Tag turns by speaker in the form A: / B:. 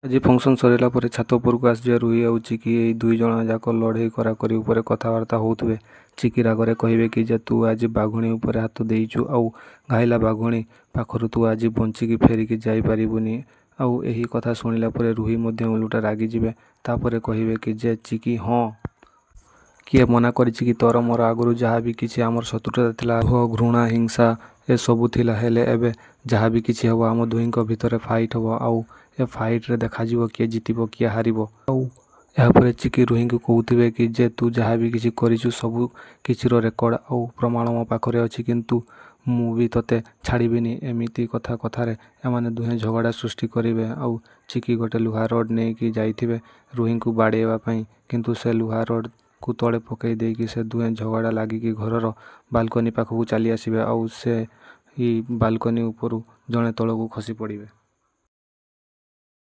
A: ଆଜି ଫଙ୍କସନ୍ ସରିଲା ପରେ ଛାତ ଉପରକୁ ଆସିଯିବା ରୁହି ଆଉ ଚିକି। ଏଇ ଦୁଇ ଜଣ ଯାକ ଲଢ଼େଇ କରାକରି ଉପରେ କଥାବାର୍ତ୍ତା ହେଉଥିବେ। ଚିକି ରାଗରେ କହିବେ କି ଯେ ତୁ ଆଜି ବାଘୁଣୀ ଉପରେ ହାତ ଦେଇଛୁ ଆଉ ଘାଇଲା ବାଘୁଣୀ ପାଖରୁ ତୁ ଆଜି ବଞ୍ଚିକି ଫେରିକି ଯାଇପାରିବୁନି। ଆଉ ଏହି କଥା ଶୁଣିଲା ପରେ ରୁହି ମଧ୍ୟ ଓଲଟା ରାଗିଯିବେ। ତାପରେ କହିବେ କି ଯେ ଚିକି ହଁ, କିଏ ମନା କରିଛି କି ତୋର ମୋର ଆଗରୁ ଯାହା ବି କିଛି ଆମର ଶତ୍ରୁତା ଥିଲା, ଲୋଭ ଘୃଣା ହିଂସା ଏସବୁ ଥିଲା, ହେଲେ ଏବେ ଯାହା ବି କିଛି ହେବ ଆମ ଦୁହିଁଙ୍କ ଭିତରେ ଫାଇଟ୍ ହେବ ଆଉ ଏ ଫାଇଟ୍ରେ ଦେଖାଯିବ କିଏ ଜିତିବ କିଏ ହାରିବ। ଆଉ ଏହାପରେ ଚିକି ରୁହିଙ୍କୁ କହୁଥିବେ କି ଯେ ତୁ ଯାହା ବି କିଛି କରିଛୁ ସବୁ କିଛିର ରେକର୍ଡ଼ ଆଉ ପ୍ରମାଣ ମୋ ପାଖରେ ଅଛି, କିନ୍ତୁ ମୁଁ ବି ତୋତେ ଛାଡ଼ିବିନି। ଏମିତି କଥାରେ ଏମାନେ ଦୁହେଁ ଝଗଡ଼ା ସୃଷ୍ଟି କରିବେ। ଆଉ ଚିକି ଗୋଟେ ଲୁହା ରଡ଼୍ ନେଇକି ଯାଇଥିବେ ରୁହିଙ୍କୁ ବାଡ଼େଇବା ପାଇଁ, କିନ୍ତୁ ସେ ଲୁହା ରଡ଼୍କୁ ତଳେ ପକାଇ ଦେଇକି ସେ ଦୁହେଁ ଝଗଡ଼ା ଲାଗିକି ଘରର ବାଲକୋନି ପାଖକୁ ଚାଲି ଆସିବେ ଆଉ ସେହି ବାଲକୋନି ଉପରୁ ଜଣେ ତଳକୁ ଖସି ପଡ଼ିବେ।